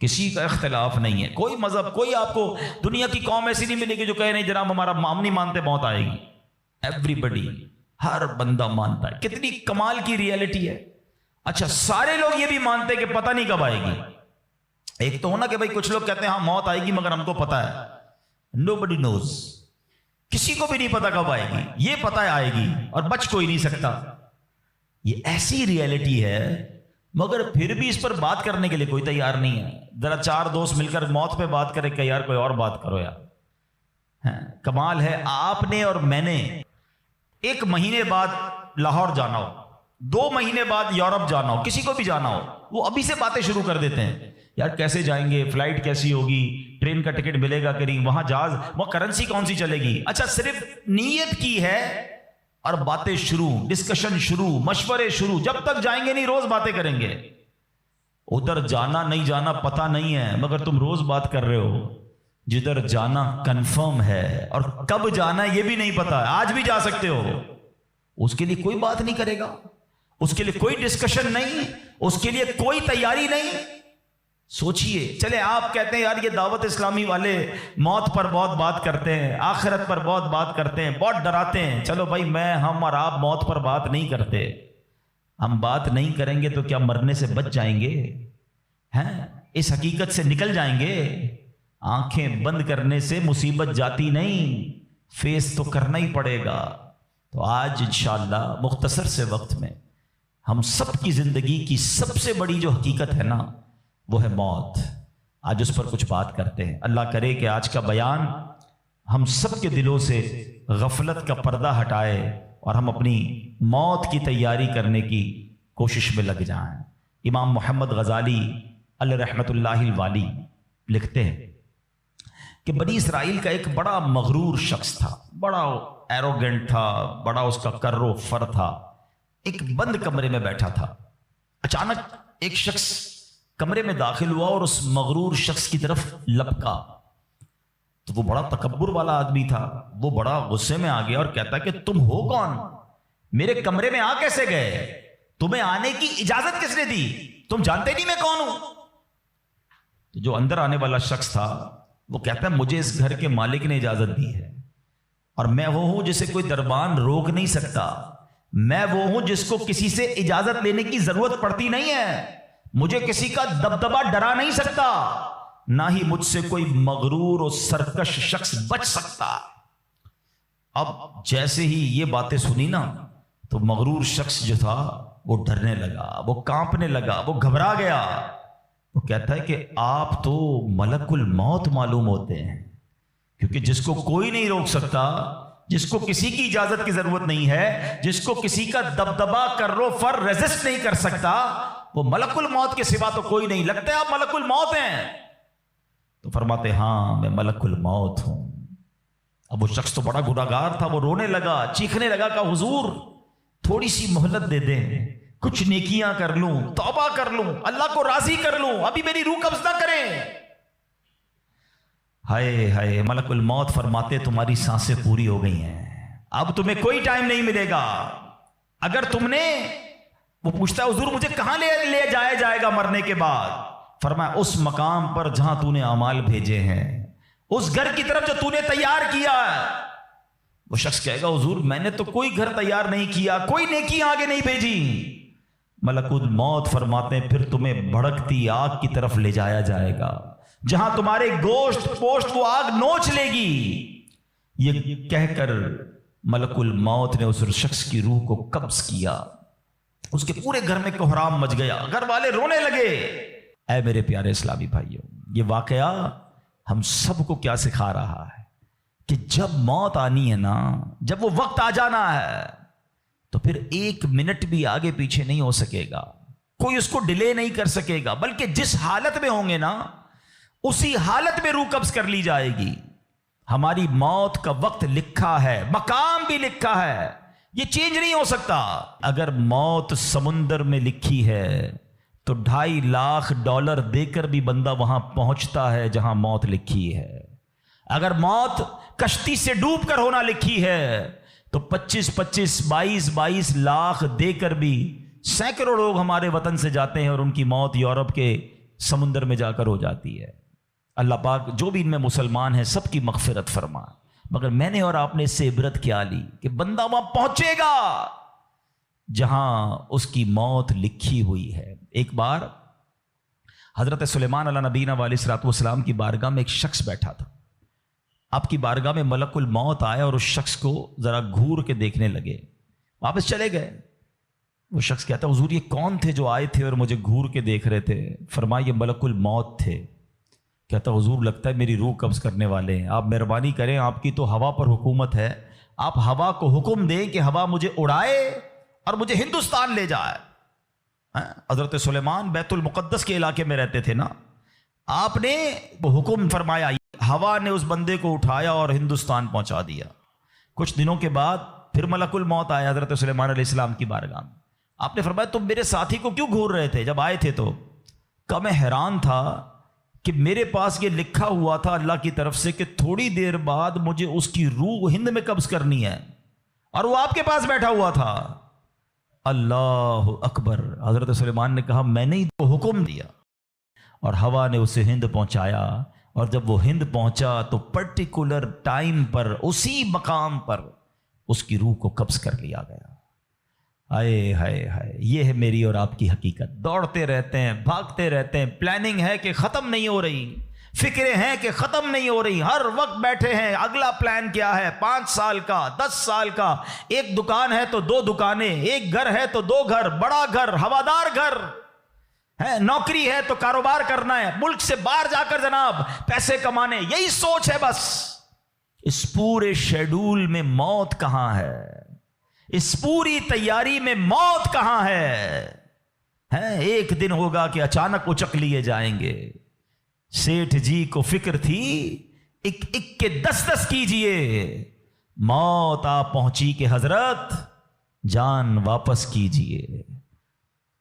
کسی کا اختلاف نہیں ہے، کوئی مذہب، کوئی آپ کو دنیا کی قوم ایسی نہیں ملے گی جو کہے نہیں جناب ہمارا ہم نہیں مانتے موت آئے گی. ایوری بڈی، ہر بندہ مانتا ہے. کتنی کمال کی ریئلٹی ہے. اچھا سارے لوگ یہ بھی مانتے کہ پتہ نہیں کب آئے گی. ایک تو ہونا کہ بھائی کچھ لوگ کہتے ہیں ہاں موت آئے گی مگر ہم کو پتا ہے. نوبڈی نوز، کسی کو بھی نہیں پتا کب آئے گی. یہ پتا ہے آئے گی اور بچ کوئی نہیں سکتا. یہ ایسی ریئلٹی ہے مگر پھر بھی اس پر بات کرنے کے لیے کوئی تیار نہیں ہے. ذرا چار دوست مل کر موت پہ بات کرے کہ یار کوئی اور بات کرو یار. کمال ہے آپ نے اور میں نے 1 مہینے بعد لاہور جانا ہو، 2 مہینے بعد یورپ جانا ہو، کسی کو بھی جانا ہو، وہ ابھی سے باتیں شروع کر دیتے ہیں. یار کیسے جائیں گے، فلائٹ کیسی ہوگی، ٹرین کا ٹکٹ ملے گا کہ نہیں، وہاں جہاز، وہاں کرنسی کون سی چلے گی. اچھا صرف نیت کی ہے اور باتیں شروع، ڈسکشن شروع، مشورے شروع. جب تک جائیں گے نہیں روز باتیں کریں گے. ادھر جانا نہیں جانا پتہ نہیں ہے مگر تم روز بات کر رہے ہو. جدھر جانا کنفرم ہے اور کب جانا یہ بھی نہیں پتا. آج بھی جا سکتے ہو، اس کے لیے کوئی بات نہیں کرے گا، اس کے لیے کوئی ڈسکشن نہیں، اس کے لیے کوئی تیاری نہیں. سوچئے. چلے آپ کہتے ہیں یار یہ دعوت اسلامی والے موت پر بہت بات کرتے ہیں، آخرت پر بہت بات کرتے ہیں، بہت ڈراتے ہیں. چلو بھائی ہم اور آپ موت پر بات نہیں کرتے. ہم بات نہیں کریں گے تو کیا مرنے سے بچ جائیں گے؟ اس حقیقت سے نکل جائیں گے؟ آنکھیں بند کرنے سے مصیبت جاتی نہیں، فیس تو کرنا ہی پڑے گا. تو آج انشاءاللہ مختصر سے وقت میں ہم سب کی زندگی کی سب سے بڑی جو حقیقت ہے نا وہ ہے موت. آج اس پر کچھ بات کرتے ہیں. اللہ کرے کہ آج کا بیان ہم سب کے دلوں سے غفلت کا پردہ ہٹائے اور ہم اپنی موت کی تیاری کرنے کی کوشش میں لگ جائیں. امام محمد غزالی علیہ رحمۃ اللہ الوالی لکھتے ہیں کہ بنی اسرائیل کا ایک بڑا مغرور شخص تھا، بڑا ایروگنٹ تھا، بڑا اس کا کر و فر تھا. ایک بند کمرے میں بیٹھا تھا. اچانک ایک شخص کمرے میں داخل ہوا اور اس مغرور شخص کی طرف لپکا. تو وہ بڑا تکبر والا آدمی تھا، وہ بڑا غصے میں آ گیا اور کہتا کہ تم ہو کون؟ میرے کمرے میں آ کیسے گئے؟ تمہیں آنے کی اجازت کس نے دی؟ تم جانتے نہیں میں کون ہوں؟ تو جو اندر آنے والا شخص تھا وہ کہتا ہے مجھے اس گھر کے مالک نے اجازت دی ہے اور میں وہ ہوں جسے کوئی دربان روک نہیں سکتا. میں وہ ہوں جس کو کسی سے اجازت لینے کی ضرورت پڑتی نہیں ہے. مجھے کسی کا دبدبا ڈرا نہیں سکتا، نہ ہی مجھ سے کوئی مغرور اور سرکش شخص بچ سکتا. اب جیسے ہی یہ باتیں سنی نا تو مغرور شخص جو تھا وہ ڈرنے لگا، وہ کانپنے لگا، وہ گھبرا گیا. وہ کہتا ہے کہ آپ تو ملک الموت معلوم ہوتے ہیں، کیونکہ جس کو کوئی نہیں روک سکتا، جس کو کسی کی اجازت کی ضرورت نہیں ہے، جس کو کسی کا دبدبا کرو فر ریزسٹ نہیں کر سکتا، وہ ملک الموت کے سوا تو کوئی نہیں. لگتا ہے آپ ملک الموت ہیں؟ تو فرماتے ہاں میں ملک الموت ہوں. اب وہ شخص تو بڑا گناہگار تھا، وہ رونے لگا، چیخنے لگا کہ حضور تھوڑی سی مہلت دے دیں، کچھ نیکیاں کر لوں، توبہ کر لوں، اللہ کو راضی کر لوں، ابھی میری روح قبض نہ کریں. ہائے ہائے. ملک الموت فرماتے تمہاری سانسیں پوری ہو گئی ہیں، اب تمہیں کوئی ٹائم نہیں ملے گا. اگر تم نے، وہ پوچھتا ہے حضور مجھے کہاں لے جایا جائے گا مرنے کے بعد؟ فرمایا اس مقام پر جہاں تو نے اعمال بھیجے ہیں، اس گھر کی طرف جو تو نے تیار کیا ہے. وہ شخص کہے گا حضور میں نے تو کوئی گھر تیار نہیں کیا، کوئی نیکی آگے نہیں بھیجی. ملک الموت فرماتے ہیں پھر تمہیں بھڑکتی آگ کی طرف لے جایا جائے گا، جہاں تمہارے گوشت پوشت وہ آگ نوچ لے گی. یہ کہہ کر ملک الموت نے اس شخص کی روح کو قبض کیا. اس کے پورے گھر میں کوہرام مچ گیا، گھر والے رونے لگے. اے میرے پیارے اسلامی بھائیوں، یہ واقعہ ہم سب کو کیا سکھا رہا ہے کہ جب موت آنی ہے نا، جب وہ وقت آ جانا ہے تو پھر 1 منٹ بھی آگے پیچھے نہیں ہو سکے گا، کوئی اس کو ڈیلے نہیں کر سکے گا، بلکہ جس حالت میں ہوں گے نا اسی حالت میں روح قبض کر لی جائے گی. ہماری موت کا وقت لکھا ہے، مقام بھی لکھا ہے، یہ چینج نہیں ہو سکتا. اگر موت سمندر میں لکھی ہے تو $2.5 لاکھ دے کر بھی بندہ وہاں پہنچتا ہے جہاں موت لکھی ہے. اگر موت کشتی سے ڈوب کر ہونا لکھی ہے تو 22 لاکھ دے کر بھی سینکڑوں لوگ ہمارے وطن سے جاتے ہیں اور ان کی موت یورپ کے سمندر میں جا کر ہو جاتی ہے۔ اللہ پاک جو بھی ان میں مسلمان ہیں سب کی مغفرت فرما، مگر میں نے اور آپ نے اس سے عبرت کیا لی کہ بندہ وہاں پہنچے گا جہاں اس کی موت لکھی ہوئی ہے۔ ایک بار حضرت سلیمان علیہ نبینا علیہ الصلوۃ والسلام کی بارگاہ میں ایک شخص بیٹھا تھا۔ آپ کی بارگاہ میں ملک الموت آیا اور اس شخص کو ذرا گھور کے دیکھنے لگے، واپس چلے گئے۔ وہ شخص کہتا ہے حضور یہ کون تھے جو آئے تھے اور مجھے گھور کے دیکھ رہے تھے؟ فرمایا یہ ملک الموت تھے۔ کہتا حضور لگتا ہے میری روح قبض کرنے والے ہیں، آپ مہربانی کریں، آپ کی تو ہوا پر حکومت ہے، آپ ہوا کو حکم دیں کہ ہوا مجھے اڑائے اور مجھے ہندوستان لے جائے۔ حضرت سلیمان بیت المقدس کے علاقے میں رہتے تھے نا، آپ نے وہ حکم فرمایا، ہوا نے اس بندے کو اٹھایا اور ہندوستان پہنچا دیا۔ کچھ دنوں کے بعد پھر ملک الموت آیا حضرت سلیمان علیہ السلام کی بارگاہ میں۔ آپ نے فرمایا تم میرے ساتھی کو کیوں گھور رہے تھے جب آئے تھے تو؟ کہ میں حیران تھا کہ میرے پاس یہ لکھا ہوا تھا اللہ کی طرف سے کہ تھوڑی دیر بعد مجھے اس کی روح ہند میں قبض کرنی ہے، اور وہ آپ کے پاس بیٹھا ہوا تھا۔ اللہ اکبر۔ حضرت سلیمان نے کہا میں نے ہی تو حکم دیا، اور ہوا نے اسے ہند پہنچایا، اور جب وہ ہند پہنچا تو پرٹیکولر ٹائم پر اسی مقام پر اس کی روح کو قبض کر لیا گیا۔ ہائے ہائے ہائے، یہ ہے میری اور آپ کی حقیقت۔ دوڑتے رہتے ہیں، بھاگتے رہتے ہیں، پلاننگ ہے کہ ختم نہیں ہو رہی، فکریں ہیں کہ ختم نہیں ہو رہی، ہر وقت بیٹھے ہیں اگلا پلان کیا ہے، 5 سال کا، 10 سال کا، ایک دکان ہے تو 2 دکانیں، ایک گھر ہے تو 2 گھر، بڑا گھر، ہوادار گھر ہے، نوکری ہے تو کاروبار کرنا ہے، ملک سے باہر جا کر جناب پیسے کمانے، یہی سوچ ہے بس۔ اس پورے شیڈول میں موت کہاں ہے؟ اس پوری تیاری میں موت کہاں ہے؟ ایک دن ہوگا کہ اچانک اچک لیے جائیں گے۔ سیٹھ جی کو فکر تھی ایک ایک کے 10 کیجئے، موت آ پہنچی کہ حضرت جان واپس کیجئے۔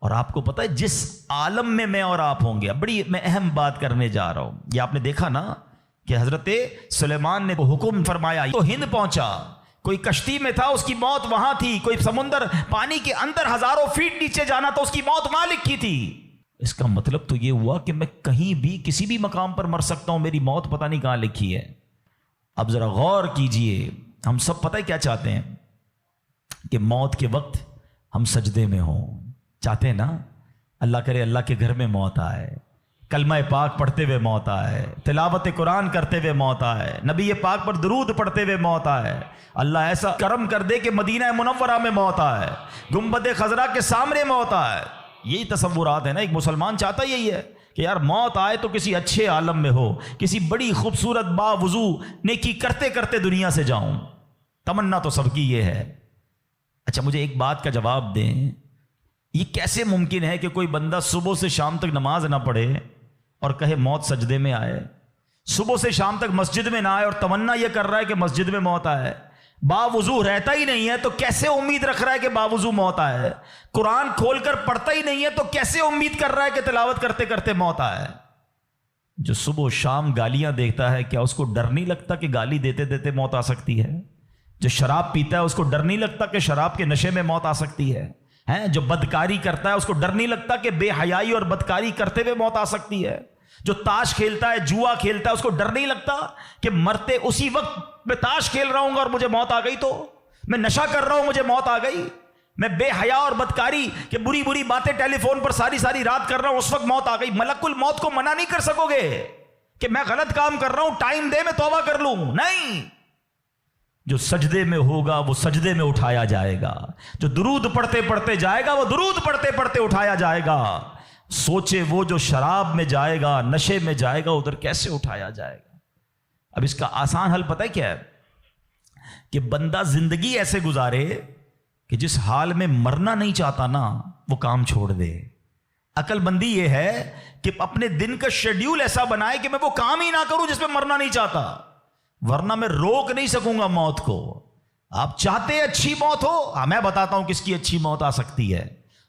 اور آپ کو پتہ ہے جس عالم میں اور آپ ہوں گے، بڑی میں اہم بات کرنے جا رہا ہوں، یہ آپ نے دیکھا نا کہ حضرت سلیمان نے حکم فرمایا تو ہند پہنچا، کوئی کشتی میں تھا اس کی موت وہاں تھی، کوئی سمندر پانی کے اندر ہزاروں فیٹ نیچے جانا تو اس کی موت وہاں لکھی تھی۔ اس کا مطلب تو یہ ہوا کہ میں کہیں بھی کسی بھی مقام پر مر سکتا ہوں، میری موت پتہ نہیں کہاں لکھی ہے۔ اب ذرا غور کیجئے، ہم سب پتہ ہے کیا چاہتے ہیں کہ موت کے وقت ہم سجدے میں ہوں، چاہتے ہیں نا اللہ کرے اللہ کے گھر میں موت آئے، کلمہ پاک پڑھتے ہوئے موت آئے، تلاوت قرآن کرتے ہوئے موت آئے، نبی پاک پر درود پڑھتے ہوئے موت آئے، اللہ ایسا کرم کر دے کہ مدینہ منورہ میں موت آئے، گنبد خضرا کے سامنے موت آئے۔ یہی تصورات ہے نا، ایک مسلمان چاہتا یہی ہے کہ یار موت آئے تو کسی اچھے عالم میں ہو، کسی بڑی خوبصورت باوضو نیکی کرتے کرتے دنیا سے جاؤں، تمنا تو سب کی یہ ہے۔ اچھا مجھے ایک بات کا جواب دیں، یہ کیسے ممکن ہے کہ کوئی بندہ صبح سے شام تک نماز نہ پڑھے اور کہے موت سجدے میں آئے، صبح سے شام تک مسجد میں نہ آئے اور تمنا یہ کر رہا ہے کہ مسجد میں موت آئے، باوضو رہتا ہی نہیں ہے تو کیسے امید رکھ رہا ہے کہ باوضو موت آئے، قرآن کھول کر پڑھتا ہی نہیں ہے تو کیسے امید کر رہا ہے کہ تلاوت کرتے کرتے موت آئے۔ جو صبح و شام گالیاں دیکھتا ہے کیا اس کو ڈر نہیں لگتا کہ گالی دیتے دیتے موت آ سکتی ہے؟ جو شراب پیتا ہے اس کو ڈر نہیں لگتا کہ شراب کے نشے میں موت آ سکتی ہے؟ جو بدکاری کرتا ہے اس کو ڈر نہیں لگتا کہ بے حیائی اور بدکاری کرتے ہوئے موت آ سکتی ہے؟ جو تاش کھیلتا ہے، جوا کھیلتا ہے، اس کو ڈر نہیں لگتا کہ مرتے اسی وقت میں تاش کھیل رہا ہوں گا اور مجھے موت آ گئی، تو میں نشہ کر رہا ہوں مجھے موت آ گئی، میں بے حیا اور بدکاری کہ بری بری باتیں ٹیلی فون پر ساری رات کر رہا ہوں، اس وقت موت آ گئی۔ ملک الموت کو منع نہیں کر سکو گے کہ میں غلط کام کر رہا ہوں، ٹائم دے میں توبہ کر لوں، نہیں۔ جو سجدے میں ہوگا وہ سجدے میں اٹھایا جائے گا، جو درود پڑھتے پڑھتے جائے گا وہ درود پڑھتے پڑھتے اٹھایا جائے گا۔ سوچے وہ جو شراب میں جائے گا، نشے میں جائے گا، ادھر کیسے اٹھایا جائے گا؟ اب اس کا آسان حل پتہ ہے کیا ہے؟ کہ بندہ زندگی ایسے گزارے کہ جس حال میں مرنا نہیں چاہتا نا وہ کام چھوڑ دے۔ عقل بندی یہ ہے کہ اپنے دن کا شیڈیول ایسا بنائے کہ میں وہ کام ہی نہ کروں جس میں مرنا نہیں چاہتا، ورنہ میں روک نہیں سکوں گا موت کو۔ آپ چاہتے ہیں اچھی موت ہو؟ میں بتاتا ہوں کس کی اچھی موت آ سکتی ہے۔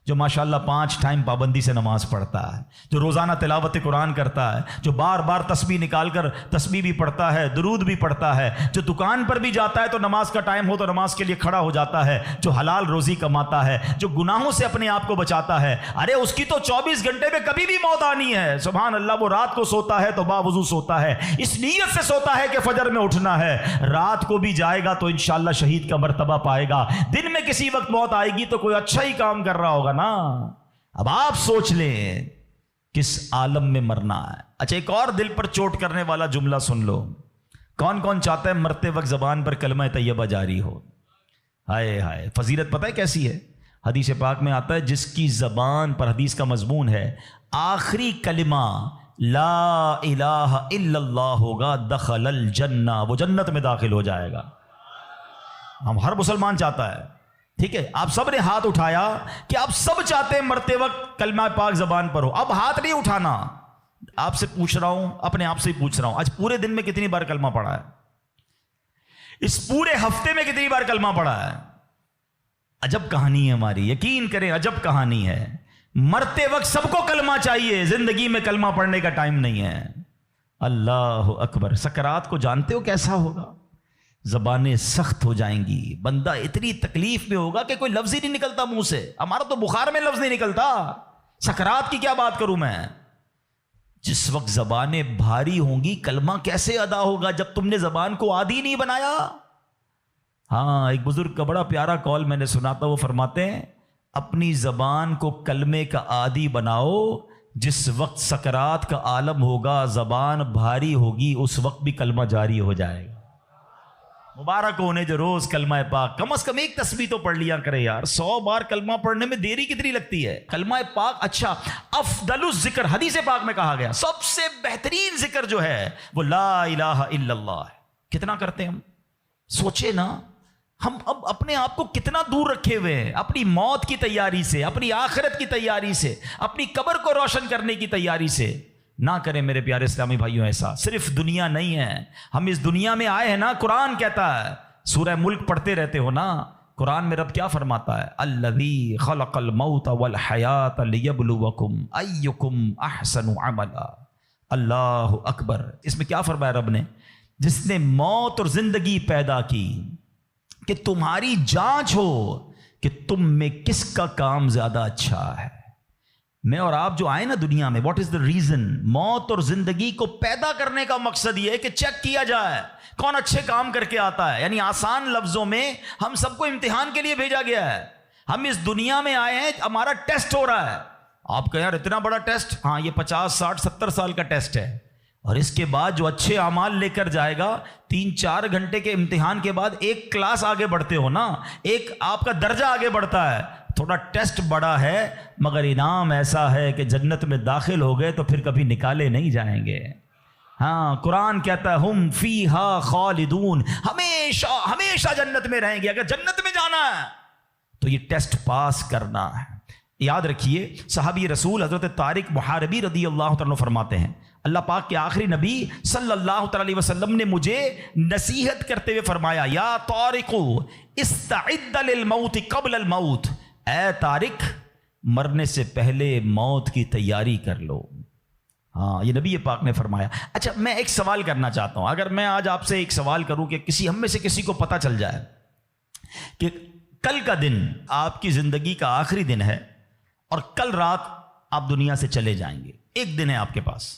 جو ماشاءاللہ 5 ٹائم پابندی سے نماز پڑھتا ہے، جو روزانہ تلاوت قرآن کرتا ہے، جو بار بار تسبیح نکال کر تسبیح بھی پڑھتا ہے، درود بھی پڑھتا ہے، جو دکان پر بھی جاتا ہے تو نماز کا ٹائم ہو تو نماز کے لیے کھڑا ہو جاتا ہے، جو حلال روزی کماتا ہے، جو گناہوں سے اپنے آپ کو بچاتا ہے، ارے اس کی تو 24 گھنٹے میں کبھی بھی موت آنی ہے، سبحان اللہ۔ وہ رات کو سوتا ہے تو باوضو سوتا ہے، اس نیت سے سوتا ہے کہ فجر میں اٹھنا ہے، رات کو بھی جائے گا تو انشاءاللہ شہید کا مرتبہ پائے گا، دن میں کسی وقت موت آئے گی تو کوئی اچھا ہی کام کر رہا ہوگا نا۔ اب آپ سوچ لیں کس عالم میں مرنا ہے۔ اچھا ایک اور دل پر چوٹ کرنے والا جملہ سن لو، کون کون چاہتا ہے مرتے وقت زبان پر کلمہ طیبہ جاری ہو؟ ہائے ہائے، فضیلت پتہ ہے کیسی ہے؟ حدیث پاک میں آتا ہے جس کی زبان پر، حدیث کا مضمون ہے، آخری کلمہ لا الہ الا اللہ ہوگا، دخل الجنہ، وہ جنت میں داخل ہو جائے گا۔ ہم ہر مسلمان چاہتا ہے، ٹھیک ہے؟ آپ سب نے ہاتھ اٹھایا کہ آپ سب چاہتے ہیں مرتے وقت کلمہ پاک زبان پر ہو۔ اب ہاتھ نہیں اٹھانا، آپ سے پوچھ رہا ہوں، اپنے آپ سے ہی پوچھ رہا ہوں، آج پورے دن میں کتنی بار کلمہ پڑھا ہے؟ اس پورے ہفتے میں کتنی بار کلمہ پڑھا ہے؟ عجب کہانی ہے ہماری، یقین کریں عجب کہانی ہے۔ مرتے وقت سب کو کلمہ چاہیے، زندگی میں کلمہ پڑھنے کا ٹائم نہیں ہے۔ اللہ اکبر۔ سکرات کو جانتے ہو کیسا ہوگا؟ زبانیں سخت ہو جائیں گی، بندہ اتنی تکلیف میں ہوگا کہ کوئی لفظ ہی نہیں نکلتا منہ سے۔ ہمارا تو بخار میں لفظ نہیں نکلتا، سکرات کی کیا بات کروں میں؟ جس وقت زبانیں بھاری ہوں گی کلمہ کیسے ادا ہوگا جب تم نے زبان کو عادی نہیں بنایا؟ ہاں، ایک بزرگ کا بڑا پیارا قول میں نے سنا تھا، وہ فرماتے ہیں اپنی زبان کو کلمے کا عادی بناؤ، جس وقت سکرات کا عالم ہوگا زبان بھاری ہوگی اس وقت بھی کلمہ جاری ہو جائے گا۔ مبارک ہونے جو روز کلمہ پاک، کم از کم ایک تسبیح تو پڑھ لیا کرے یار۔ 100 بار کلمہ پڑھنے میں دیری کتنی لگتی ہے؟ کلمہ پاک اچھا، افضل الذکر، حدیث پاک میں کہا گیا سب سے بہترین ذکر جو ہے وہ لا الہ الا اللہ ہے۔ کتنا کرتے ہیں ہم؟ سوچے نا، ہم اب اپنے آپ کو کتنا دور رکھے ہوئے ہیں اپنی موت کی تیاری سے، اپنی آخرت کی تیاری سے، اپنی قبر کو روشن کرنے کی تیاری سے۔ نہ کریں میرے پیارے اسلامی بھائیوں ایسا۔ صرف دنیا نہیں ہے، ہم اس دنیا میں آئے ہیں نا، قرآن کہتا ہے، سورہ ملک پڑھتے رہتے ہو نا، قرآن میں رب کیا فرماتا ہے؟ الذی خلق الموت والحیات لیبلوکم ایکم احسن عملا۔ اللہ اکبر۔ اس میں کیا فرمایا رب نے؟ جس نے موت اور زندگی پیدا کی کہ تمہاری جانچ ہو کہ تم میں کس کا کام زیادہ اچھا ہے۔ میں اور آپ جو آئے نا دنیا میں، واٹ از دا ریزن؟ موت اور زندگی کو پیدا کرنے کا مقصد یہ ہے کہ چیک کیا جائے کون اچھے کام کر کے آتا ہے۔ یعنی آسان لفظوں میں ہم سب کو امتحان کے لیے بھیجا گیا ہے۔ ہم اس دنیا میں آئے ہیں، ہمارا ٹیسٹ ہو رہا ہے۔ آپ کہیں یار اتنا بڑا ٹیسٹ؟ ہاں، یہ 50 60 70 سال کا ٹیسٹ ہے، اور اس کے بعد جو اچھے اعمال لے کر جائے گا، 3-4 گھنٹے کے امتحان کے بعد ایک کلاس آگے بڑھتے ہو نا، ایک آپ کا درجہ آگے بڑھتا ہے۔ تھوڑا ٹیسٹ بڑا ہے مگر انعام ایسا ہے کہ جنت میں داخل ہو گئے تو پھر کبھی نکالے نہیں جائیں گے۔ ہاں، قرآن کہتا ہے ہم فیہا خالدون، ہمیشہ ہمیشہ جنت میں رہیں گے۔ اگر جنت میں جانا ہے تو یہ ٹیسٹ پاس کرنا ہے۔ یاد رکھیے، صحابی رسول حضرت طارق محاربی رضی اللہ تعالیٰ فرماتے ہیں، اللہ پاک کے آخری نبی صلی اللہ تعالی وسلم نے مجھے نصیحت کرتے ہوئے فرمایا، یا طارق استعد للموت قبل الموت، اے طارق مرنے سے پہلے موت کی تیاری کر لو۔ ہاں، یہ نبی پاک نے فرمایا۔ اچھا، میں ایک سوال کرنا چاہتا ہوں، اگر میں آج آپ سے ایک سوال کروں کہ ہم میں سے کسی کو پتہ چل جائے کہ کل کا دن آپ کی زندگی کا آخری دن ہے اور کل رات آپ دنیا سے چلے جائیں گے، ایک دن ہے آپ کے پاس،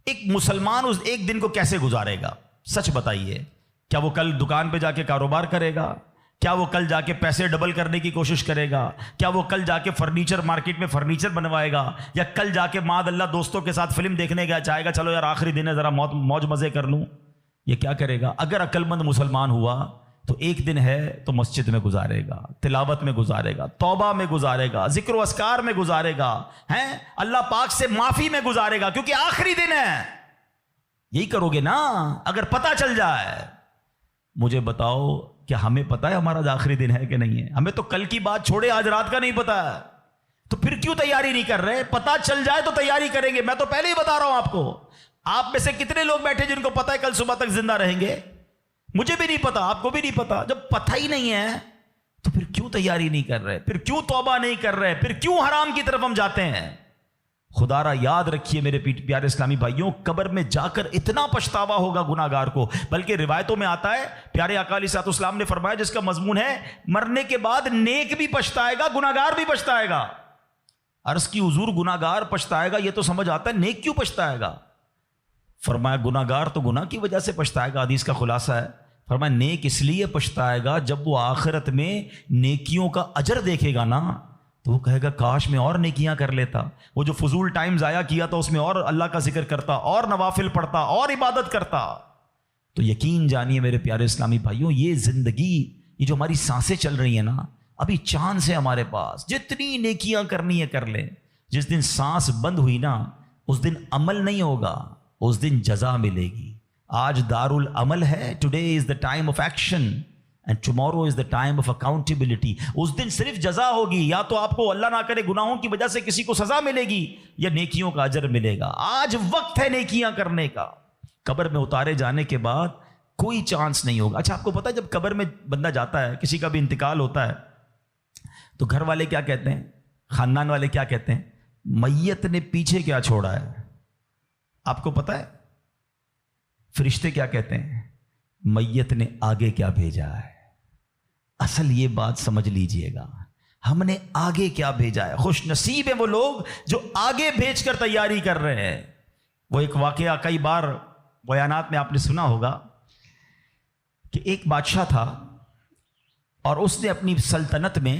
ایک مسلمان اس ایک دن کو کیسے گزارے گا؟ سچ بتائیے، کیا وہ کل دکان پہ جا کے کاروبار کرے گا؟ کیا وہ کل جا کے پیسے ڈبل کرنے کی کوشش کرے گا؟ کیا وہ کل جا کے فرنیچر مارکیٹ میں فرنیچر بنوائے گا؟ یا کل جا کے معاذ اللہ دوستوں کے ساتھ فلم دیکھنے کا چاہے گا، چلو یار آخری دن ہے ذرا موج مزے کر لوں؟ یہ کیا کرے گا؟ اگر عقل مند مسلمان ہوا تو ایک دن ہے تو مسجد میں گزارے گا، تلاوت میں گزارے گا، توبہ میں گزارے گا، ذکر و اذکار میں گزارے گا، ہیں اللہ پاک سے معافی میں گزارے گا، کیونکہ آخری دن ہے۔ یہی کرو گے نا اگر پتہ چل جائے؟ مجھے بتاؤ، کیا ہمیں پتا ہے ہمارا آخری دن ہے کہ نہیں ہے؟ ہمیں تو کل کی بات چھوڑے آج رات کا نہیں پتا ہے، تو پھر کیوں تیاری نہیں کر رہے؟ پتا چل جائے تو تیاری کریں گے۔ میں تو پہلے ہی بتا رہا ہوں آپ کو، آپ میں سے کتنے لوگ بیٹھے جن کو پتا ہے کل صبح تک زندہ رہیں گے؟ مجھے بھی نہیں پتا، آپ کو بھی نہیں پتا۔ جب پتہ ہی نہیں ہے تو پھر کیوں تیاری نہیں کر رہے؟ پھر کیوں توبہ نہیں کر رہے؟ پھر کیوں حرام کی طرف ہم جاتے ہیں؟ خدا را یاد رکھیے میرے پیارے اسلامی بھائیوں، قبر میں جا کر اتنا پچھتاوا ہوگا گناہ گار کو، بلکہ روایتوں میں آتا ہے پیارے آقا علیہ الصلوۃ والسلام نے فرمایا جس کا مضمون ہے مرنے کے بعد نیک بھی پچھتائے گا، گناہ گار بھی پچھتائے گا۔ عرض کی حضور گناہ گار پچھتائے گا یہ تو سمجھ آتا ہے، نیک کیوں پچھتائے گا؟ فرمایا گناہ گار تو گناہ کی وجہ سے پچھتائے گا، حدیث کا خلاصہ ہے۔ فرمایا نیک اس لیے پچھتائے گا جب وہ آخرت میں نیکیوں کا اجر دیکھے گا نا، تو وہ کہے گا کاش میں اور نیکیاں کر لیتا، وہ جو فضول ٹائم ضائع کیا تھا اس میں اور اللہ کا ذکر کرتا، اور نوافل پڑھتا، اور عبادت کرتا۔ تو یقین جانیے میرے پیارے اسلامی بھائیوں، یہ زندگی، یہ جو ہماری سانسیں چل رہی ہیں نا، ابھی چانس ہے ہمارے پاس، جتنی نیکیاں کرنی ہے کر لیں۔ جس دن سانس بند ہوئی نا، اس دن عمل نہیں ہوگا، اس دن جزا ملے گی۔ آج دار العمل ہے، today is the time of action and tomorrow is the time of accountability. اس دن صرف جزا ہوگی، یا تو آپ کو اللہ نہ کرے گناہوں کی وجہ سے کسی کو سزا ملے گی، یا نیکیوں کا اجر ملے گا۔ آج وقت ہے نیکیاں کرنے کا۔ قبر میں اتارے جانے کے بعد کوئی چانس نہیں ہوگا۔ اچھا آپ کو پتا ہے جب قبر میں بندہ جاتا ہے، کسی کا بھی انتقال ہوتا ہے، تو گھر والے کیا کہتے ہیں، خاندان والے کیا کہتے ہیں؟ میت نے پیچھے کیا چھوڑا ہے؟ آپ کو پتا ہے فرشتے کیا کہتے ہیں؟ میت نے آگے کیا بھیجا ہے۔ اصل یہ بات سمجھ لیجئے گا، ہم نے آگے کیا بھیجا ہے۔ خوش نصیب ہیں وہ لوگ جو آگے بھیج کر تیاری کر رہے ہیں۔ وہ ایک واقعہ کئی بار بیانات میں آپ نے سنا ہوگا کہ ایک بادشاہ تھا اور اس نے اپنی سلطنت میں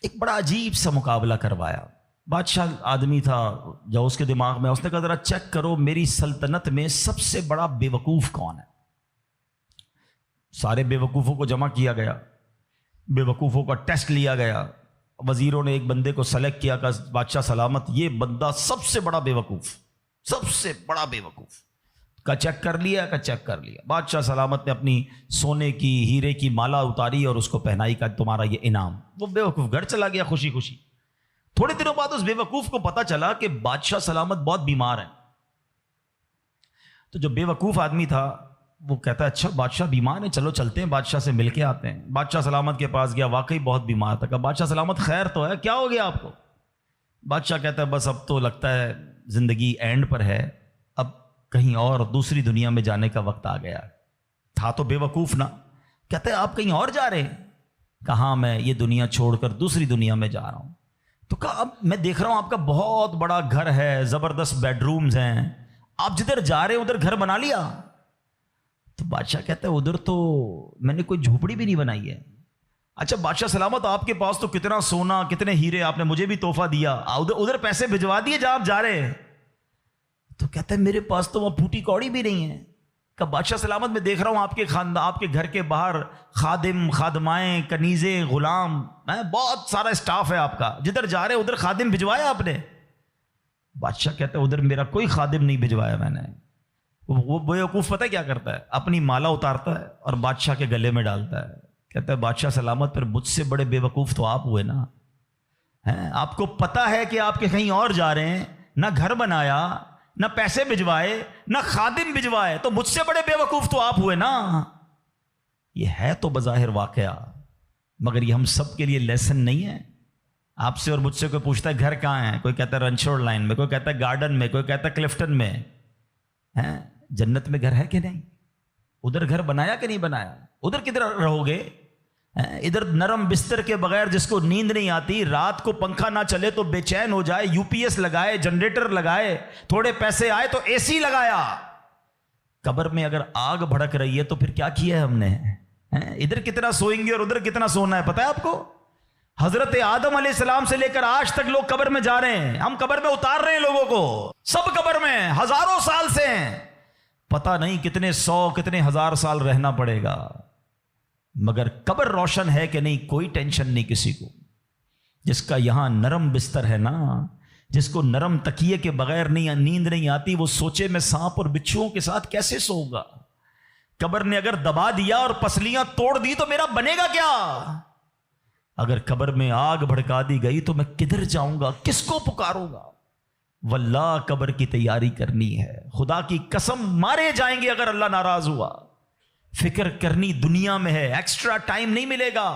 ایک بڑا عجیب سا مقابلہ کروایا۔ بادشاہ آدمی تھا، جو اس کے دماغ میں، اس نے کہا ذرا چیک کرو میری سلطنت میں سب سے بڑا بے وقوف کون ہے۔ سارے بے وقوفوں کو جمع کیا گیا، بے وقوفوں کا ٹیسٹ لیا گیا، وزیروں نے ایک بندے کو سلیکٹ کیا کہ بادشاہ سلامت یہ بندہ سب سے بڑا بے وقوف، سب سے بڑا بے وقوف کا چیک کر لیا، کا چیک کر لیا۔ بادشاہ سلامت نے اپنی سونے کی ہیرے کی مالا اتاری اور اس کو پہنائی، کا تمہارا یہ انعام۔ وہ بے وقوف گھر چلا گیا خوشی خوشی۔ تھوڑے دنوں بعد اس بے وقوف کو پتا چلا کہ بادشاہ سلامت بہت بیمار ہے۔ تو جو بے وقوف آدمی تھا وہ کہتا ہے اچھا بادشاہ بیمار ہے، چلو چلتے ہیں بادشاہ سے مل کے آتے ہیں۔ بادشاہ سلامت کے پاس گیا، واقعی بہت بیمار تھا۔ کہا بادشاہ سلامت خیر تو ہے، کیا ہو گیا آپ کو؟ بادشاہ کہتا ہے بس اب تو لگتا ہے زندگی اینڈ پر ہے، اب کہیں اور دوسری دنیا میں جانے کا وقت آ گیا۔ تھا تو بے وقوف نا۔ کہتا ہے آپ کہیں اور جا رہے ہیں؟ کہاں میں یہ دنیا چھوڑ کر دوسری دنیا میں جا رہا ہوں۔ تو کہا اب میں دیکھ رہا ہوں آپ کا بہت بڑا گھر ہے، زبردست بیڈ رومز ہیں، آپ جدھر جا رہے ہیں ادھر گھر بنا لیا؟ تو بادشاہ کہتا ہے ادھر تو میں نے کوئی جھوپڑی بھی نہیں بنائی ہے۔ اچھا بادشاہ سلامت آپ کے پاس تو کتنا سونا، کتنے ہیرے، آپ نے مجھے بھی تحفہ دیا، ادھر پیسے بھجوا دیے جہاں آپ جا رہے ہیں۔ تو کہتا ہے میرے پاس تو وہ پھوٹی کوڑی بھی نہیں ہے۔ کہ بادشاہ سلامت میں دیکھ رہا ہوں آپ کے خاندان، آپ کے گھر کے باہر خادم، خادمائیں، کنیزیں، غلام، بہت سارا اسٹاف ہے آپ کا، جدھر جا رہے ادھر خادم بھجوایا آپ نے؟ بادشاہ کہتا ہے ادھر میرا کوئی خادم نہیں بھجوایا میں نے۔ وہ بیوقوف پتہ کیا کرتا ہے، اپنی مالا اتارتا ہے اور بادشاہ کے گلے میں ڈالتا ہے۔ کہتا ہے بادشاہ سلامت پھر مجھ سے بڑے بے وقوف تو آپ ہوئے نا، آپ کو پتا ہے کہ آپ کے کہیں اور جا رہے ہیں، نہ گھر بنایا، نہ پیسے بھجوائے، نہ خادم بھجوائے، تو مجھ سے بڑے بے وقوف تو آپ ہوئے نا۔ یہ ہے تو بظاہر واقعہ، مگر یہ ہم سب کے لیے لیسن نہیں ہے۔ آپ سے اور مجھ سے کوئی پوچھتا ہے گھر کہاں ہے، کوئی کہتا ہے رنچوڑ لائن میں، کوئی کہتا ہے گارڈن میں، کوئی کہتا ہے کلفٹن میں۔ جنت میں گھر ہے کہ نہیں؟ ادھر گھر بنایا کہ نہیں بنایا؟ ادھر کدھر رہو گے؟ ادھر نرم بستر کے بغیر جس کو نیند نہیں آتی، رات کو پنکھا نہ چلے تو بے چین ہو جائے، یو پی ایس لگائے، جنریٹر لگائے، تھوڑے پیسے آئے تو اے سی لگایا۔ قبر میں اگر آگ بھڑک رہی ہے تو پھر کیا کیا ہے ہم نے؟ ادھر کتنا سوئیں گے اور ادھر کتنا سونا ہے پتہ ہے آپ کو؟ حضرت آدم علیہ السلام سے لے کر آج تک لوگ قبر میں جا رہے ہیں، ہم قبر میں اتار رہے ہیں لوگوں کو، سب قبر میں ہزاروں سال سے ہیں، پتہ نہیں کتنے سو کتنے ہزار سال رہنا پڑے گا، مگر قبر روشن ہے کہ نہیں کوئی ٹینشن نہیں کسی کو۔ جس کا یہاں نرم بستر ہے نا، جس کو نرم تکیے کے بغیر نیند نہیں آتی، وہ سوچے میں سانپ اور بچھوؤں کے ساتھ کیسے سوؤں گا؟ قبر نے اگر دبا دیا اور پسلیاں توڑ دی تو میرا بنے گا کیا؟ اگر قبر میں آگ بھڑکا دی گئی تو میں کدھر جاؤں گا، کس کو پکاروں گا؟ واللہ قبر کی تیاری کرنی ہے، خدا کی قسم مارے جائیں گے اگر اللہ ناراض ہوا۔ فکر کرنی دنیا میں ہے، ایکسٹرا ٹائم نہیں ملے گا۔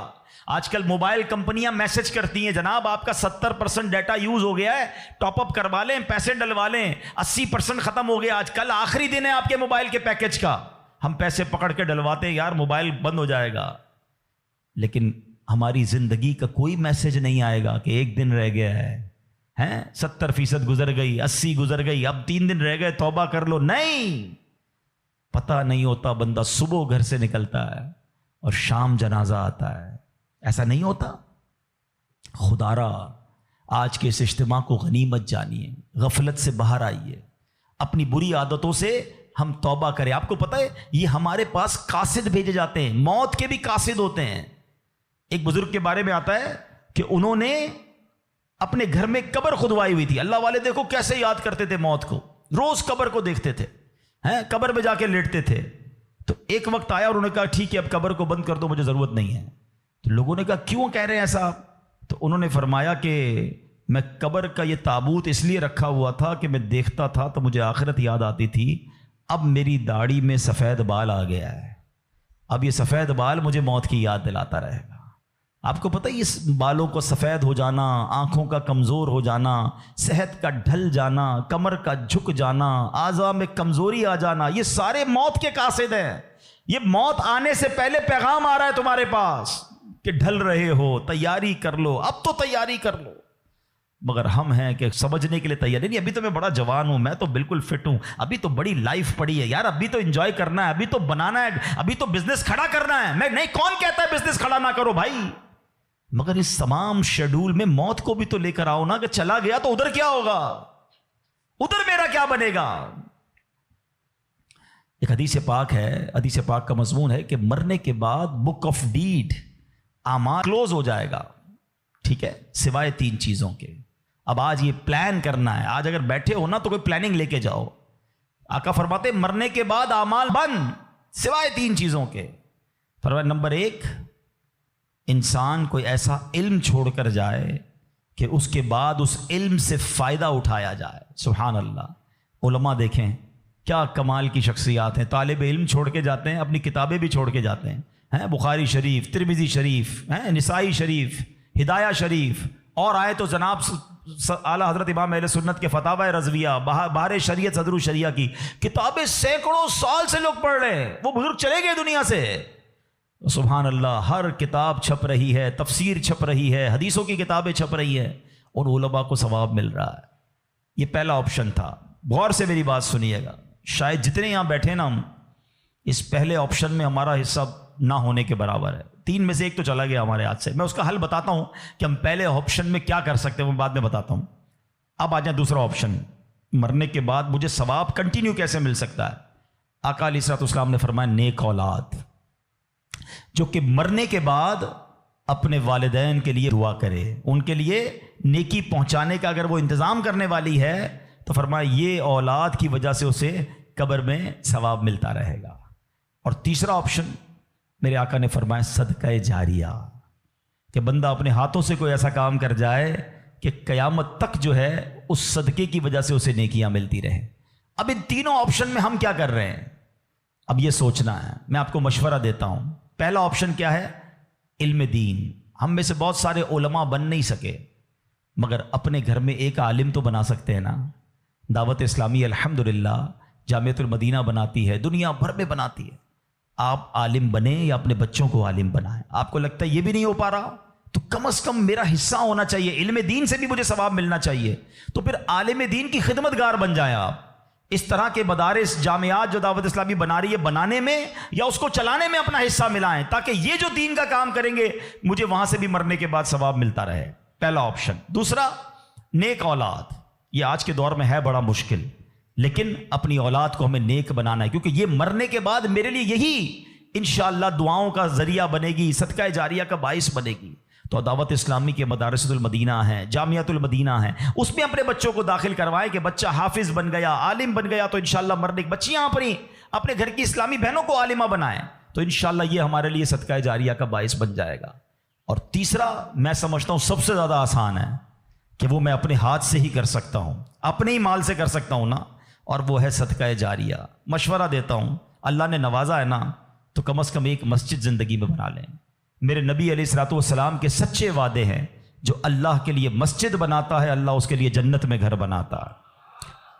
آج کل موبائل کمپنیاں میسج کرتی ہیں جناب آپ کا 70% ڈیٹا یوز ہو گیا ہے، ٹاپ اپ کروا لیں، پیسے ڈلوا لیں، 80% ختم ہو گیا، آج کل آخری دن ہے آپ کے موبائل کے پیکج کا، ہم پیسے پکڑ کے ڈلواتے ہیں، یار موبائل بند ہو جائے گا، لیکن ہماری زندگی کا کوئی میسج نہیں آئے گا کہ ایک دن رہ گیا ہے، 70% گزر گئی، 80 گزر گئی، اب 3 دن رہ گئے، توبہ کر لو. نہیں، پتہ نہیں ہوتا، بندہ صبح گھر سے نکلتا ہے اور شام جنازہ آتا ہے. ایسا نہیں ہوتا. خدا را آج کے اس اجتماع کو غنیمت جانیے، غفلت سے باہر آئیے، اپنی بری عادتوں سے ہم توبہ کریں. آپ کو پتہ ہے یہ ہمارے پاس قاصد بھیجے جاتے ہیں، موت کے بھی قاصد ہوتے ہیں. ایک بزرگ کے بارے میں آتا ہے کہ انہوں نے اپنے گھر میں قبر کھدوائی ہوئی تھی. اللہ والے دیکھو کیسے یاد کرتے تھے موت کو، روز قبر کو دیکھتے تھے، قبر میں جا کے لیٹتے تھے. تو ایک وقت آیا اور انہوں نے کہا ٹھیک ہے اب قبر کو بند کر دو، مجھے ضرورت نہیں ہے. تو لوگوں نے کہا کیوں کہہ رہے ہیں ایسا؟ تو انہوں نے فرمایا کہ میں قبر کا یہ تابوت اس لیے رکھا ہوا تھا کہ میں دیکھتا تھا تو مجھے آخرت یاد آتی تھی. اب میری داڑھی میں سفید بال آ گیا ہے، اب یہ سفید بال مجھے موت کی یاد دلاتا رہے گا. آپ کو پتہ ہے اس بالوں کو سفید ہو جانا، آنکھوں کا کمزور ہو جانا، صحت کا ڈھل جانا، کمر کا جھک جانا، اعضاء میں کمزوری آ جانا، یہ سارے موت کے قاصد ہیں. یہ موت آنے سے پہلے پیغام آ رہا ہے تمہارے پاس کہ ڈھل رہے ہو، تیاری کر لو، اب تو تیاری کر لو. مگر ہم ہیں کہ سمجھنے کے لیے تیار نہیں. ابھی تو میں بڑا جوان ہوں، میں تو بالکل فٹ ہوں، ابھی تو بڑی لائف پڑی ہے یار، ابھی تو انجوائے کرنا ہے، ابھی تو بنانا ہے، ابھی تو بزنس کھڑا کرنا ہے. میں نہیں، کون کہتا ہے بزنس کھڑا نہ کرو بھائی، مگر اس تمام شیڈول میں موت کو بھی تو لے کر آؤ نا، کہ چلا گیا تو ادھر کیا ہوگا، ادھر میرا کیا بنے گا. ایک حدیث پاک ہے، حدیث پاک کا مضمون ہے کہ مرنے کے بعد بک آف ڈیڈ، اعمال کلوز ہو جائے گا، ٹھیک ہے، سوائے 3 چیزوں کے. اب آج یہ پلان کرنا ہے، آج اگر بیٹھے ہو نا تو کوئی پلاننگ لے کے جاؤ. آقا فرماتے مرنے کے بعد اعمال بند سوائے 3 چیزوں کے. فرمایا نمبر 1، انسان کوئی ایسا علم چھوڑ کر جائے کہ اس کے بعد اس علم سے فائدہ اٹھایا جائے. سبحان اللہ. علماء دیکھیں کیا کمال کی شخصیات ہیں، طالب علم چھوڑ کے جاتے ہیں، اپنی کتابیں بھی چھوڑ کے جاتے ہیں، بخاری شریف، ترمذی شریف، نسائی شریف، ہدایہ شریف، اور آئے تو جناب اعلیٰ حضرت امام اہل سنت کے فتاوی رضویہ، بہار شریعت، صدر الشریعہ کی کتابیں سینکڑوں سال سے لوگ پڑھ رہے ہیں. وہ بزرگ چلے گئے دنیا سے. سبحان اللہ. ہر کتاب چھپ رہی ہے، تفسیر چھپ رہی ہے، حدیثوں کی کتابیں چھپ رہی ہے، ان علماء کو ثواب مل رہا ہے. یہ پہلا آپشن تھا. غور سے میری بات سنیے گا، شاید جتنے یہاں بیٹھے نا ہم اس پہلے آپشن میں ہمارا حصہ نہ ہونے کے برابر ہے. 3 میں سے 1 تو چلا گیا ہمارے ہاتھ سے. میں اس کا حل بتاتا ہوں کہ ہم پہلے آپشن میں کیا کر سکتے ہیں، وہ بعد میں بتاتا ہوں. اب آ جائیں دوسرا آپشن، مرنے کے بعد مجھے ثواب کنٹینیو کیسے مل سکتا ہے. آقا علیہ الصلوۃ والسلام نے فرمایا نیک اولاد جو کہ مرنے کے بعد اپنے والدین کے لیے دعا کرے، ان کے لیے نیکی پہنچانے کا اگر وہ انتظام کرنے والی ہے تو فرمایا یہ اولاد کی وجہ سے اسے قبر میں ثواب ملتا رہے گا. اور تیسرا آپشن میرے آقا نے فرمایا صدقہ جاریہ، کہ بندہ اپنے ہاتھوں سے کوئی ایسا کام کر جائے کہ قیامت تک جو ہے اس صدقے کی وجہ سے اسے نیکیاں ملتی رہیں. اب ان تینوں آپشن میں ہم کیا کر رہے ہیں، اب یہ سوچنا ہے. میں آپ کو مشورہ دیتا ہوں. پہلا آپشن کیا ہے، علم دین. ہم میں سے بہت سارے علماء بن نہیں سکے، مگر اپنے گھر میں ایک عالم تو بنا سکتے ہیں نا. دعوت اسلامی الحمدللہ جامعۃ المدینہ بناتی ہے، دنیا بھر میں بناتی ہے. آپ عالم بنیں یا اپنے بچوں کو عالم بنائیں. آپ کو لگتا ہے یہ بھی نہیں ہو پا رہا تو کم از کم میرا حصہ ہونا چاہیے، علم دین سے بھی مجھے ثواب ملنا چاہیے. تو پھر عالم دین کی خدمت گار بن جائیں آپ. اس طرح کے مدارس، جامعات جو دعوت اسلامی بنا رہی ہے، بنانے میں یا اس کو چلانے میں اپنا حصہ ملائیں، تاکہ یہ جو دین کا کام کریں گے مجھے وہاں سے بھی مرنے کے بعد ثواب ملتا رہے. پہلا آپشن. دوسرا نیک اولاد. یہ آج کے دور میں ہے بڑا مشکل، لیکن اپنی اولاد کو ہمیں نیک بنانا ہے، کیونکہ یہ مرنے کے بعد میرے لیے یہی انشاءاللہ دعاؤں کا ذریعہ بنے گی، صدقہ جاریہ کا باعث بنے گی. تو دعوت اسلامی کے مدارس المدینہ ہیں، جامعۃ المدینہ ہیں، اس میں اپنے بچوں کو داخل کروائیں کہ بچہ حافظ بن گیا، عالم بن گیا تو انشاءاللہ مرنے کی بچیاں اپنے گھر کی اسلامی بہنوں کو عالمہ بنائیں، تو انشاءاللہ یہ ہمارے لیے صدقہ جاریہ کا باعث بن جائے گا. اور تیسرا میں سمجھتا ہوں سب سے زیادہ آسان ہے کہ وہ میں اپنے ہاتھ سے ہی کر سکتا ہوں، اپنے ہی مال سے کر سکتا ہوں نا، اور وہ ہے صدقہ جاریہ. مشورہ دیتا ہوں، اللہ نے نوازا ہے نا تو کم از کم ایک مسجد زندگی میں بنا لیں. میرے نبی علیہ الصلوۃ والسلام کے سچے وعدے ہیں، جو اللہ کے لیے مسجد بناتا ہے اللہ اس کے لیے جنت میں گھر بناتا ہے۔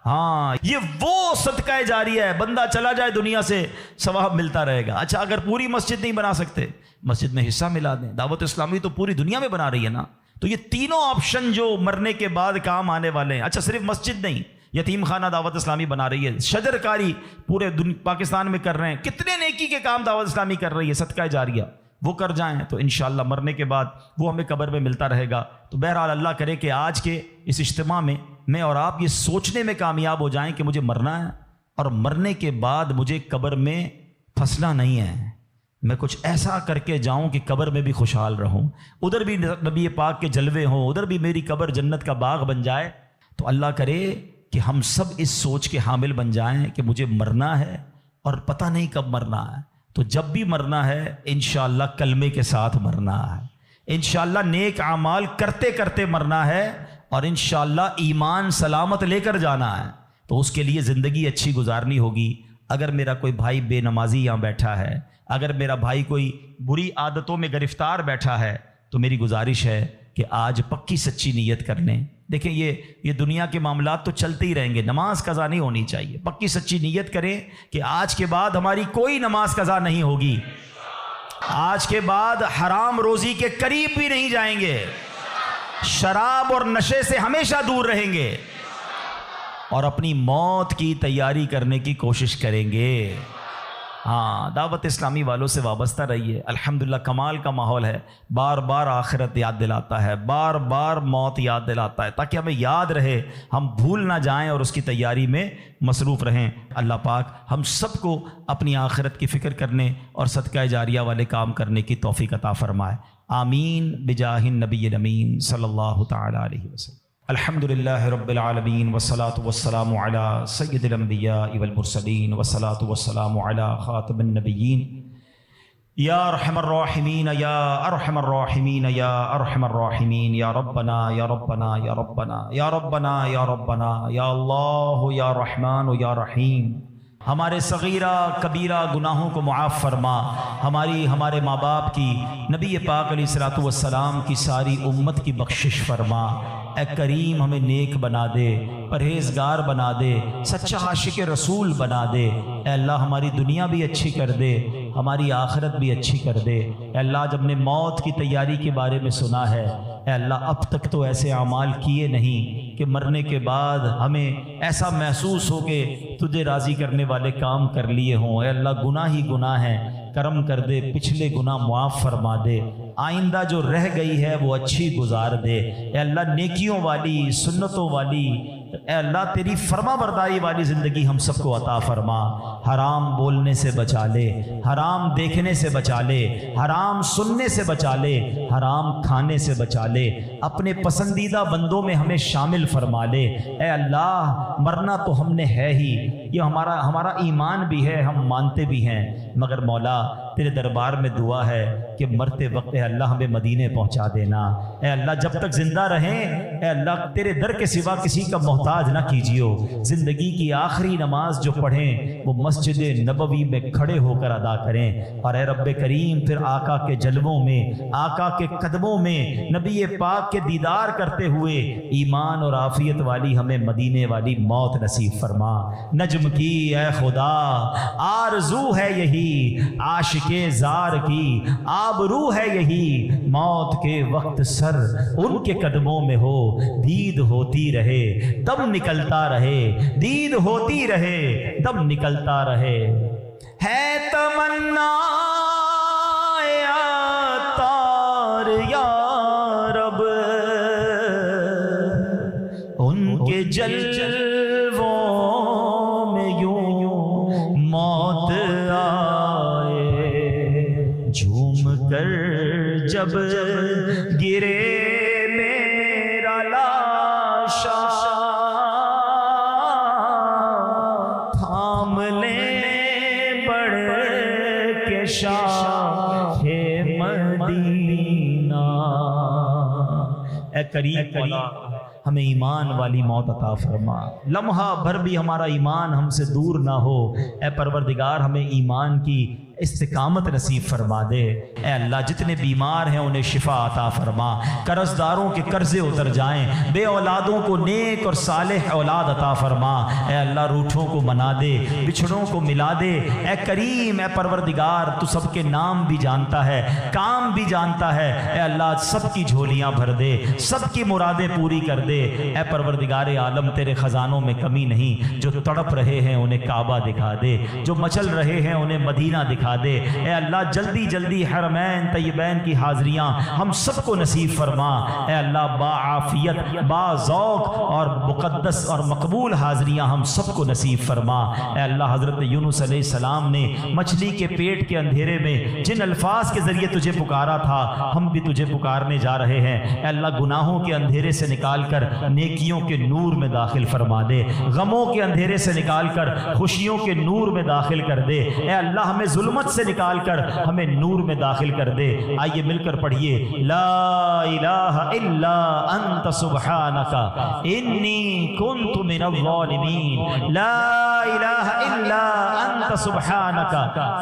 ہاں، یہ وہ صدقہ جاریہ ہے، بندہ چلا جائے دنیا سے ثواب ملتا رہے گا۔ اچھا، اگر پوری مسجد نہیں بنا سکتے، مسجد میں حصہ ملا دیں۔ دعوت اسلامی تو پوری دنیا میں بنا رہی ہے نا، تو یہ تینوں آپشن جو مرنے کے بعد کام آنے والے ہیں۔ اچھا، صرف مسجد نہیں، یتیم خانہ دعوت اسلامی بنا رہی ہے، شجر کاری پورے پاکستان میں کر رہے ہیں، کتنے نیکی کے کام دعوت اسلامی کر رہی ہے، صدقہ جاریہ وہ کر جائیں تو انشاءاللہ مرنے کے بعد وہ ہمیں قبر میں ملتا رہے گا۔ تو بہرحال اللہ کرے کہ آج کے اس اجتماع میں میں اور آپ یہ سوچنے میں کامیاب ہو جائیں کہ مجھے مرنا ہے، اور مرنے کے بعد مجھے قبر میں پھنسنا نہیں ہے، میں کچھ ایسا کر کے جاؤں کہ قبر میں بھی خوشحال رہوں، ادھر بھی نبی پاک کے جلوے ہوں، ادھر بھی میری قبر جنت کا باغ بن جائے۔ تو اللہ کرے کہ ہم سب اس سوچ کے حامل بن جائیں کہ مجھے مرنا ہے اور پتہ نہیں کب مرنا ہے، تو جب بھی مرنا ہے انشاءاللہ کلمے کے ساتھ مرنا ہے، انشاءاللہ نیک اعمال کرتے کرتے مرنا ہے، اور انشاءاللہ ایمان سلامت لے کر جانا ہے۔ تو اس کے لیے زندگی اچھی گزارنی ہوگی۔ اگر میرا کوئی بھائی بے نمازی یہاں بیٹھا ہے، اگر میرا بھائی کوئی بری عادتوں میں گرفتار بیٹھا ہے، تو میری گزارش ہے کہ آج پکی سچی نیت کر لیں۔ دیکھیں یہ دنیا کے معاملات تو چلتے ہی رہیں گے، نماز قضا نہیں ہونی چاہیے۔ پکی سچی نیت کریں کہ آج کے بعد ہماری کوئی نماز قضا نہیں ہوگی، آج کے بعد حرام روزی کے قریب بھی نہیں جائیں گے، شراب اور نشے سے ہمیشہ دور رہیں گے، اور اپنی موت کی تیاری کرنے کی کوشش کریں گے۔ ہاں، دعوت اسلامی والوں سے وابستہ رہیے، الحمدللہ کمال کا ماحول ہے، بار بار آخرت یاد دلاتا ہے، بار بار موت یاد دلاتا ہے، تاکہ ہمیں یاد رہے، ہم بھول نہ جائیں اور اس کی تیاری میں مصروف رہیں۔ اللہ پاک ہم سب کو اپنی آخرت کی فکر کرنے اور صدقہ جاریہ والے کام کرنے کی توفیق عطا فرمائے، آمین بجاہ النبی الامین صلی اللہ تعالی علیہ وسلم۔ الحمدللہ رب العالمین والصلاة والسلام علی سید الانبیاء والمرسلین والصلاة والسلام علی خاتم النبیین یا ارحم الراحمین یا ارحم الراحمین یا ارحم الراحمین یا ربنا یا ربنا یا ربنا یا ربنا یا ربنا یا اللہ یا رحمان یا رحیم۔ ہمارے صغیرہ کبیرہ گناہوں کو معاف فرما، ہمارے ماں باپ کی، نبی پاک علیہ الصلوۃ والسلام کی ساری امت کی بخشش فرما۔ اے کریم ہمیں نیک بنا دے، پرہیزگار بنا دے، سچا عاشق رسول بنا دے۔ اے اللہ ہماری دنیا بھی اچھی کر دے، ہماری آخرت بھی اچھی کر دے۔ اے اللہ جب نے موت کی تیاری کے بارے میں سنا ہے، اے اللہ اب تک تو ایسے اعمال کیے نہیں کہ مرنے کے بعد ہمیں ایسا محسوس ہو کہ تجھے راضی کرنے والے کام کر لیے ہوں۔ اے اللہ گناہ ہی گناہ ہیں، کرم کر دے، پچھلے گناہ معاف فرما دے، آئندہ جو رہ گئی ہے وہ اچھی گزار دے۔ اے اللہ نیکیوں والی، سنتوں والی، اے اللہ تیری فرما برداری والی زندگی ہم سب کو عطا فرما۔ حرام بولنے سے بچا لے، حرام دیکھنے سے بچا لے، حرام سننے سے بچا لے، حرام کھانے سے بچا لے، اپنے پسندیدہ بندوں میں ہمیں شامل فرما لے۔ اے اللہ مرنا تو ہم نے ہے ہی، یہ ہمارا ایمان بھی ہے، ہم مانتے بھی ہیں، مگر مولا تیرے دربار میں دعا ہے کہ مرتے وقت اے اللہ ہمیں مدینے پہنچا دینا۔ اے اللہ جب تک زندہ رہیں اے اللہ تیرے در کے سوا کسی کا محتاج نہ کیجیو۔ زندگی کی آخری نماز جو پڑھیں وہ مسجد نبوی میں کھڑے ہو کر ادا کریں، اور اے رب کریم پھر آقا کے جلووں میں، آقا کے قدموں میں نبی پاک کے دیدار کرتے ہوئے ایمان اور عافیت والی ہمیں مدینے والی موت نصیب فرما۔ نجم کی اے خدا آرزو ہے یہی، عاشق زار کی آبرو ہے یہی، موت کے وقت سر ان کے قدموں میں ہو، دید ہوتی رہے دم نکلتا رہے، دید ہوتی رہے دم نکلتا رہے۔ ہے تمنا عطار یا رب ان کے جلووں میں یوں موت جھوم کر جب گرے میرا لاشا، تھام لے بڑھ کے شاہ مدینہ۔ اے کریم مولا ہمیں ایمان والی موت عطا فرما، لمحہ بھر بھی ہمارا ایمان ہم سے دور نہ ہو۔ اے پروردگار ہمیں ایمان کی استقامت نصیب فرما دے۔ اے اللہ جتنے بیمار ہیں انہیں شفا عطا فرما، قرض داروں کے قرضے اتر جائیں، بے اولادوں کو نیک اور صالح اولاد عطا فرما۔ اے اللہ روٹھوں کو منا دے، بچھڑوں کو ملا دے۔ اے کریم، اے پروردگار، تو سب کے نام بھی جانتا ہے، کام بھی جانتا ہے۔ اے اللہ سب کی جھولیاں بھر دے، سب کی مرادیں پوری کر دے۔ اے پروردگار عالم، تیرے خزانوں میں کمی نہیں۔ جو تڑپ رہے ہیں انہیں کعبہ دکھا دے، جو مچل رہے ہیں انہیں مدینہ دکھا دے۔ اے اللہ جلدی جلدی حرمین طیبین کی حاضریاں ہم سب کو نصیب فرما۔ اے اللہ باعافیت، با ذوق اور مقدس اور مقبول حاضریاں ہم سب کو نصیب فرما۔ اے اللہ حضرت یونس علیہ السلام نے مچھلی کے پیٹ کے اندھیرے میں جن الفاظ کے ذریعے تجھے پکارا تھا، ہم بھی تجھے پکارنے جا رہے ہیں۔ اے اللہ گناہوں کے اندھیرے سے نکال کر نیکیوں کے نور میں داخل فرما دے، غموں کے اندھیرے سے نکال کر خوشیوں کے نور میں داخل کر دے۔ اے اللہ ہمیں ظلمت سے نکال کر ہمیں نور میں داخل کر دے۔ آئیے مل کر پڑھیے، لا الہ الا انت سبحانک انی کنت من الظالمین، لا الہ الا انت سبحانک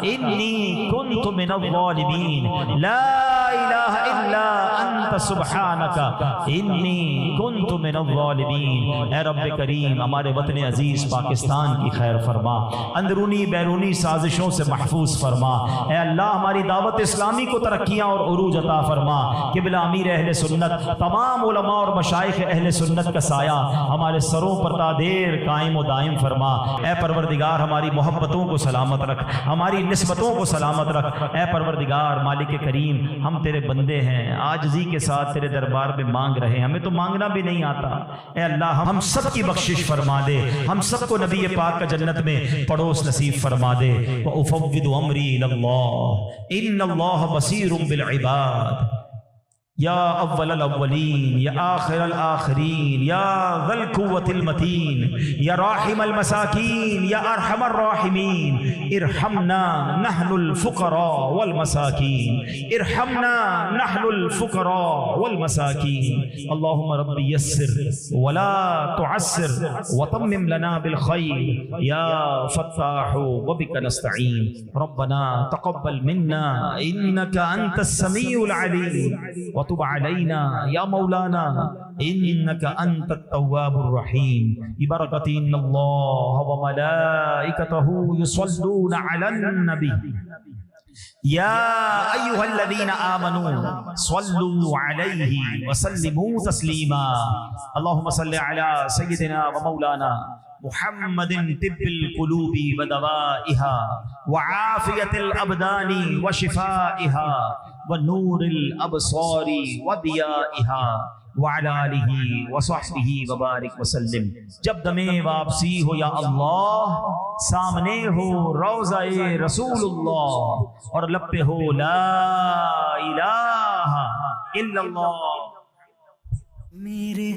انی کنت من الظالمین، لا الہ الا انت سبحانک انی کنت من الظالمین۔ اے رب کریم ہمارے وطن عزیز پاکستان کی خیر فرما، اندرونی بیرونی سازشوں سے محفوظ فرما۔ اے اللہ ہماری دعوت اسلامی کو ترقیاں اور عروج عطا فرما۔ قبلہ امیر اہل سنت، تمام علماء اور مشائخ اہل سنت کا سایہ ہمارے سروں پر تا دیر قائم و دائم فرما۔ اے پروردگار ہماری محبتوں کو سلامت رکھ، ہماری نسبتوں کو سلامت رکھ۔ اے پروردگار مالک کریم، ہم تیرے بندے ہیں، عاجزی کے ساتھ تیرے دربار میں مانگ رہے ہیں، ہمیں تو مانگنا بھی نہیں آتا۔ اے اللہ ہم سب کی بخشش فرما دے، ہم سب کو نبی پاک کا جنت میں پڑوس نصیب فرما دے۔ وَأُفَوِّضُ أَمْرِي إِلَى اللَّهِ إِنَّ اللَّهَ بَصِيرٌ بِالْعِبَادِ۔ یا اول الاولین، یا آخر الآخرین، یا ذا القوة المتین، یا راحم المساکین، یا ارحم الراحمین، ارحمنا نحن الفقراء والمساکین، ارحمنا نحن الفقراء والمساکین۔ اللہم رب یسر ولا تعسر وتمم لنا بالخیر یا فتاح وبک نستعین۔ ربنا تقبل منا انک انت السمیع العلیم وتب علینا یا مولانا انک انت التواب الرحیم۔ ببرکۃ ان اللہ وملائکتہ یصلون علی النبی یا ایھا الذین آمنوا صلوا علیہ وسلموا تسلیما۔ اللہم صل علی سیدنا ومولانا محمد طب القلوب ودوائها وعافیة الابدان وشفائها ونور الابصار وضیائها وعلى آلہ وصحبہ وبارک وسلم۔ جب دم واپسی ہو یا اللہ، سامنے ہو روضہ رسول اللہ اور لب پہ ہو لا الہ الا اللہ۔ میرے